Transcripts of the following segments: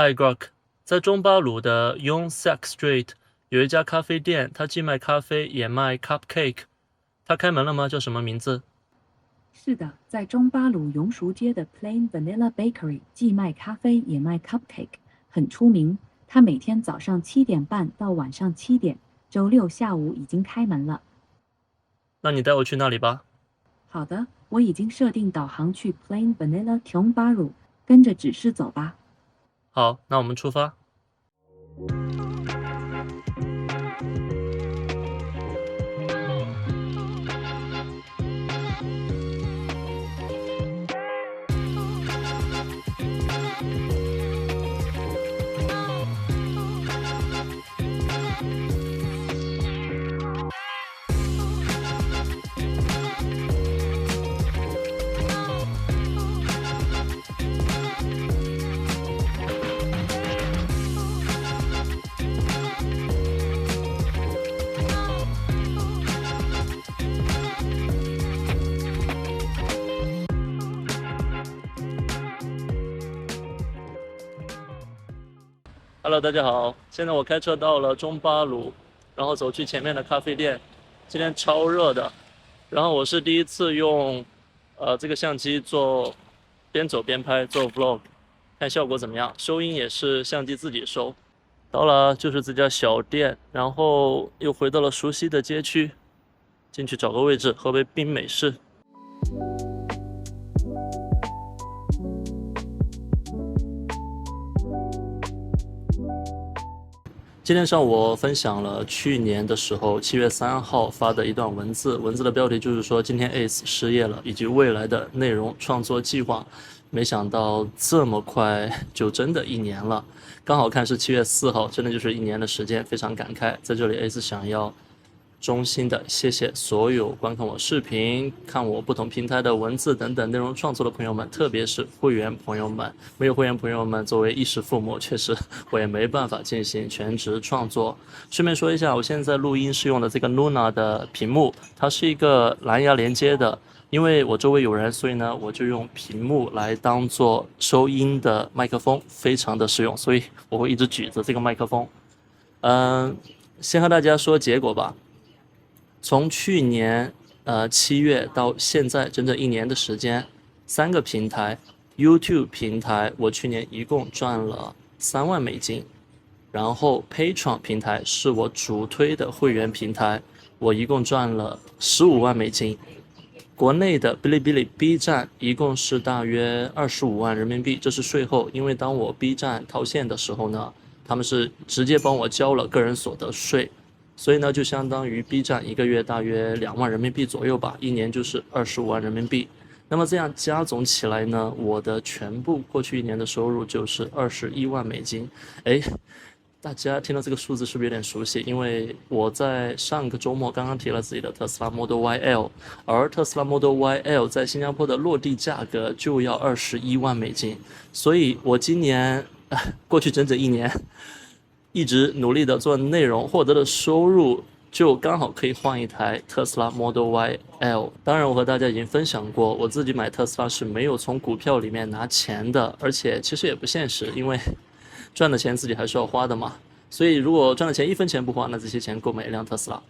Hi Grok，在中巴鲁的 Yonsak Street 有一家咖啡店，它既卖咖啡也卖 cupcake。它开门了吗？叫什么名字？是的，在中巴鲁榕树街的 Plain Vanilla Bakery 既卖咖啡也卖 cupcake，很出名。它每天早上7点半到晚上7点，周六下午已经开门了。那你带我去那里吧。好的，我已经设定导航去 Plain Vanilla Tiong Bahru，跟着指示走吧。好，那我们出发。Hello，大家好，现在我开车到了中巴鲁，然后走去前面的咖啡店。今天超热的，然后我是第一次用这个相机做边走边拍做 vlog， 看效果怎么样。收音也是相机自己收。到了就是这家小店，然后又回到了熟悉的街区，进去找个位置喝杯冰美式。今天上午我分享了去年的时候7月3号发的一段文字，文字的标题就是说今天 Ace 失业了，以及未来的内容创作计划。没想到这么快就真的一年了，刚好看是7月4号，真的就是一年的时间，非常感慨。在这里 Ace 想要衷心的谢谢所有观看我视频、看我不同平台的文字等等内容创作的朋友们，特别是会员朋友们。没有会员朋友们，作为衣食父母，确实我也没办法进行全职创作。顺便说一下，我现在录音是用的这个 Luna 的屏幕，它是一个蓝牙连接的。因为我周围有人，所以呢，我就用屏幕来当做收音的麦克风，非常的实用，所以我会一直举着这个麦克风。先和大家说结果吧。从去年7月到现在整整一年的时间，3个平台 YouTube 平台我去年一共赚了3万美金，然后 Patreon 平台是我主推的会员平台，我一共赚了15万美金。国内的哔哩哔哩 B 站一共是大约25万人民币，这是税后，因为当我 B 站套现的时候呢，他们是直接帮我交了个人所得税，所以呢就相当于 B 站一个月大约2万人民币左右吧，一年就是25万人民币。那么这样加总起来呢，我的全部过去一年的收入就是21万美金。哎，大家听到这个数字是不是有点熟悉？因为我在上个周末刚刚提了自己的特斯拉 Model YL， 而特斯拉 Model YL 在新加坡的落地价格就要21万美金，所以我今年过去整整一年一直努力的做内容，获得的收入就刚好可以换一台特斯拉 Model YL。当然我和大家已经分享过，我自己买特斯拉是没有从股票里面拿钱的，而且其实也不现实，因为赚的钱自己还是要花的嘛，所以如果赚的钱1分钱不花，那这些钱购买一辆特斯拉。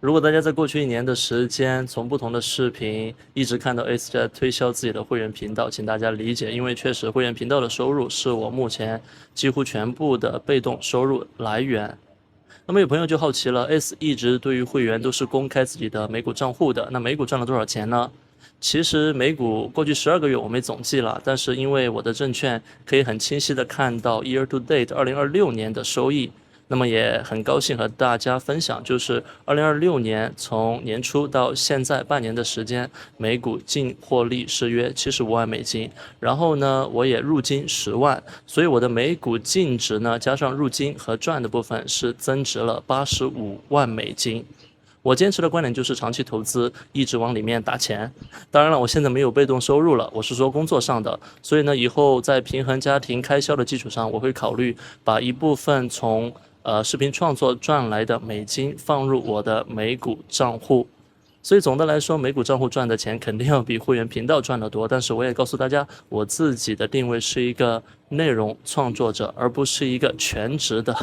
如果大家在过去一年的时间从不同的视频一直看到 Ace 在推销自己的会员频道，请大家理解，因为确实会员频道的收入是我目前几乎全部的被动收入来源。那么有朋友就好奇了， Ace 一直对于会员都是公开自己的美股账户的，那美股赚了多少钱呢？其实美股过去12个月我没总计了，但是因为我的证券可以很清晰的看到 year to date 2026年的收益，那么也很高兴和大家分享，就是2026年从年初到现在半年的时间，美股净获利是约75万美金，然后呢我也入金10万，所以我的美股净值呢加上入金和赚的部分是增值了85万美金。我坚持的观点就是长期投资，一直往里面打钱。当然了，我现在没有被动收入了，我是说工作上的，所以呢，以后在平衡家庭开销的基础上，我会考虑把一部分从视频创作赚来的美金放入我的美股账户。所以总的来说，美股账户赚的钱肯定要比会员频道赚得多。但是我也告诉大家，我自己的定位是一个内容创作者，而不是一个全职的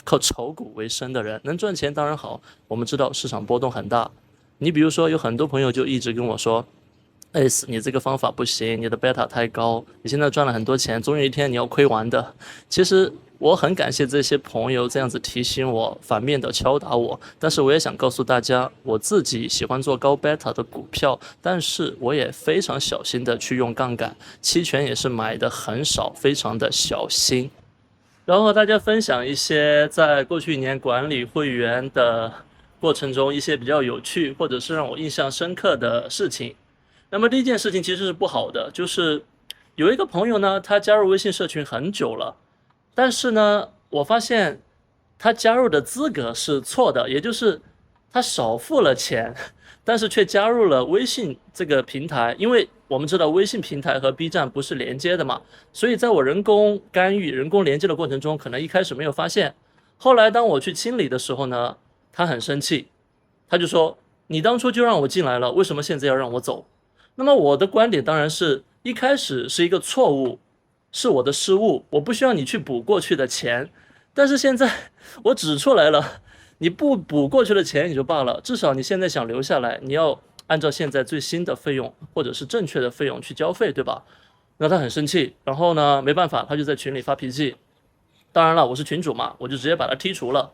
靠炒股为生的人。能赚钱当然好，我们知道市场波动很大。你比如说，有很多朋友就一直跟我说，Ace，你这个方法不行，你的贝塔太高，你现在赚了很多钱，总有一天你要亏完的。其实我很感谢这些朋友这样子提醒我，反面的敲打我，但是我也想告诉大家，我自己喜欢做高贝塔的股票，但是我也非常小心的去用杠杆，期权也是买的很少，非常的小心。然后和大家分享一些在过去1年管理会员的过程中一些比较有趣或者是让我印象深刻的事情。那么第一件事情其实是不好的，就是有一个朋友呢，他加入微信社群很久了，但是呢，我发现他加入的资格是错的，也就是他少付了钱，但是却加入了微信这个平台。因为我们知道微信平台和 B 站不是连接的嘛，所以在我人工干预、人工连接的过程中，可能一开始没有发现，后来当我去清理的时候呢，他很生气，他就说：“你当初就让我进来了，为什么现在要让我走？”那么我的观点当然是一开始是一个错误，是我的失误，我不需要你去补过去的钱。但是现在我指出来了，你不补过去的钱也就罢了，至少你现在想留下来，你要按照现在最新的费用或者是正确的费用去交费，对吧？那他很生气，然后呢，没办法，他就在群里发脾气。当然了，我是群主嘛，我就直接把他剔除了。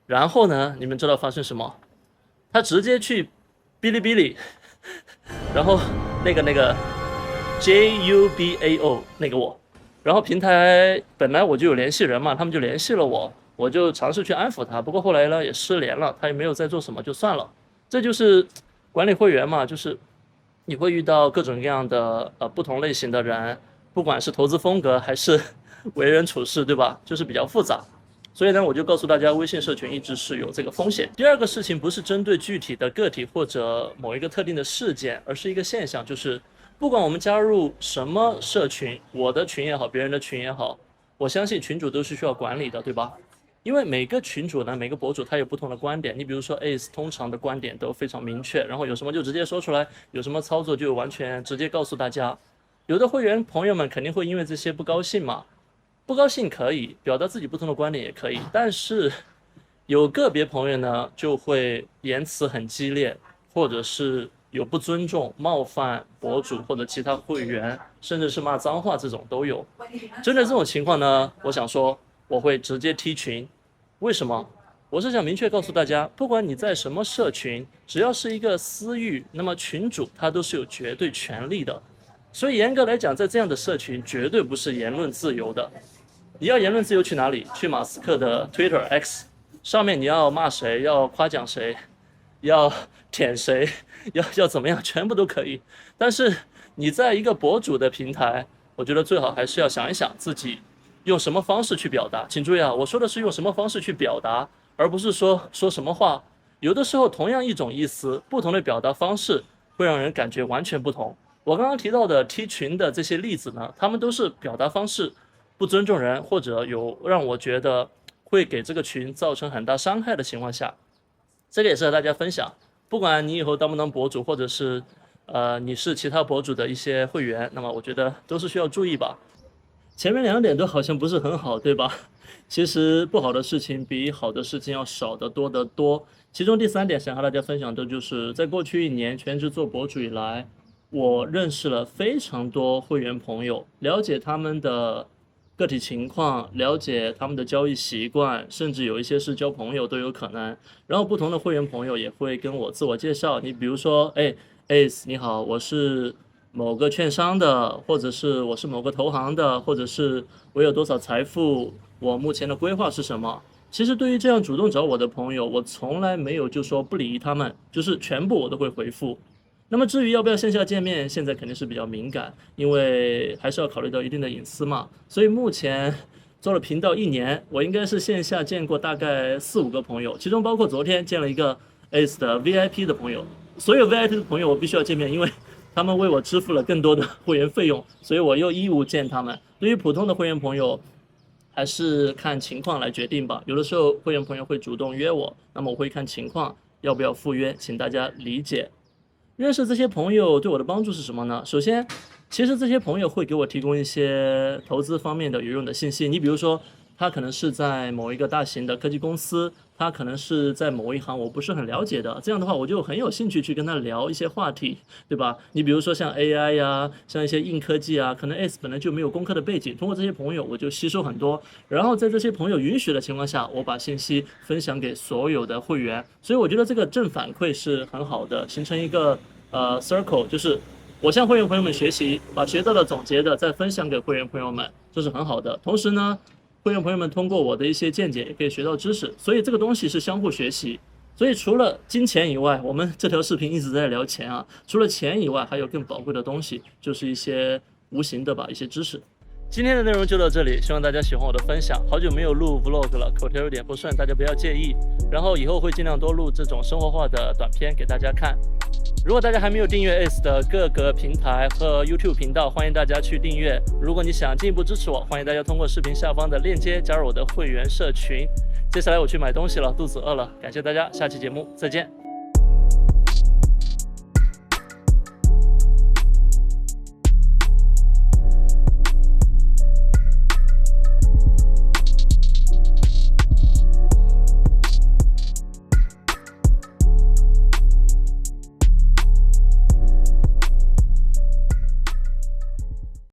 然后呢，你们知道发生什么？他直接去哔哩哔哩，然后那个 JUBAO 那个我，然后平台本来我就有联系人嘛，他们就联系了我，我就尝试去安抚他，不过后来呢也失联了，他也没有再做什么，就算了。这就是管理会员嘛，就是你会遇到各种各样的不同类型的人，不管是投资风格还是为人处事，对吧？就是比较复杂。所以呢，我就告诉大家，微信社群一直是有这个风险。第二个事情不是针对具体的个体或者某一个特定的事件，而是一个现象，就是不管我们加入什么社群，我的群也好，别人的群也好，我相信群主都是需要管理的，对吧？因为每个群主呢，每个博主他有不同的观点。你比如说 Ace 通常的观点都非常明确，然后有什么就直接说出来，有什么操作就完全直接告诉大家。有的会员朋友们肯定会因为这些不高兴嘛。不高兴可以表达自己不同的观点也可以，但是有个别朋友呢就会言辞很激烈，或者是有不尊重、冒犯博主或者其他会员，甚至是骂脏话，这种都有。针对这种情况呢，我想说我会直接踢群。为什么？我是想明确告诉大家，不管你在什么社群，只要是一个私域，那么群主他都是有绝对权利的。所以严格来讲，在这样的社群绝对不是言论自由的。你要言论自由去哪里？去马斯克的 Twitter X 上面，你要骂谁，要夸奖谁，要舔谁，要怎么样，全部都可以。但是你在一个博主的平台，我觉得最好还是要想一想自己用什么方式去表达。请注意啊，我说的是用什么方式去表达，而不是说什么话。有的时候同样一种意思，不同的表达方式会让人感觉完全不同。我刚刚提到的踢群的这些例子呢，他们都是表达方式不尊重人，或者有让我觉得会给这个群造成很大伤害的情况下，这个也是和大家分享。不管你以后当不当博主，或者是你是其他博主的一些会员，那么我觉得都是需要注意吧。前面2点都好像不是很好，对吧？其实不好的事情比好的事情要少得多得多。其中第3点想和大家分享的就是，在过去1年全职做博主以来，我认识了非常多会员朋友，了解他们的个体情况，了解他们的交易习惯，甚至有一些是交朋友都有可能。然后不同的会员朋友也会跟我自我介绍，你比如说Ace 你好，我是某个券商的，或者是我是某个投行的，或者是我有多少财富，我目前的规划是什么。其实对于这样主动找我的朋友，我从来没有就说不理他们，就是全部我都会回复。那么至于要不要线下见面，现在肯定是比较敏感，因为还是要考虑到一定的隐私嘛。所以目前做了频道1年，我应该是线下见过大概4、5个朋友，其中包括昨天见了一个 Ace 的 VIP 的朋友。所有 VIP 的朋友我必须要见面，因为他们为我支付了更多的会员费用，所以我又义务见他们。对于普通的会员朋友，还是看情况来决定吧。有的时候会员朋友会主动约我，那么我会看情况，要不要赴约，请大家理解。认识这些朋友对我的帮助是什么呢？首先，其实这些朋友会给我提供一些投资方面的有用的信息。你比如说，他可能是在某一个大型的科技公司，他可能是在某一行我不是很了解的，这样的话我就很有兴趣去跟他聊一些话题，对吧？你比如说像 AI 呀，像一些硬科技啊，可能 S 本来就没有工科的背景，通过这些朋友我就吸收很多，然后在这些朋友允许的情况下，我把信息分享给所有的会员，所以我觉得这个正反馈是很好的，形成一个circle， 就是我向会员朋友们学习，把学到的总结的再分享给会员朋友们，这是很好的。同时呢，会员朋友们通过我的一些见解也可以学到知识，所以这个东西是相互学习。所以除了金钱以外，我们这条视频一直在聊钱啊，除了钱以外，还有更宝贵的东西，就是一些无形的吧，一些知识。今天的内容就到这里，希望大家喜欢我的分享。好久没有录 vlog 了，口条有点不顺，大家不要介意。然后以后会尽量多录这种生活化的短片给大家看。如果大家还没有订阅 ACE 的各个平台和 YouTube 频道，欢迎大家去订阅。如果你想进一步支持我，欢迎大家通过视频下方的链接加入我的会员社群。接下来我去买东西了，肚子饿了，感谢大家，下期节目再见。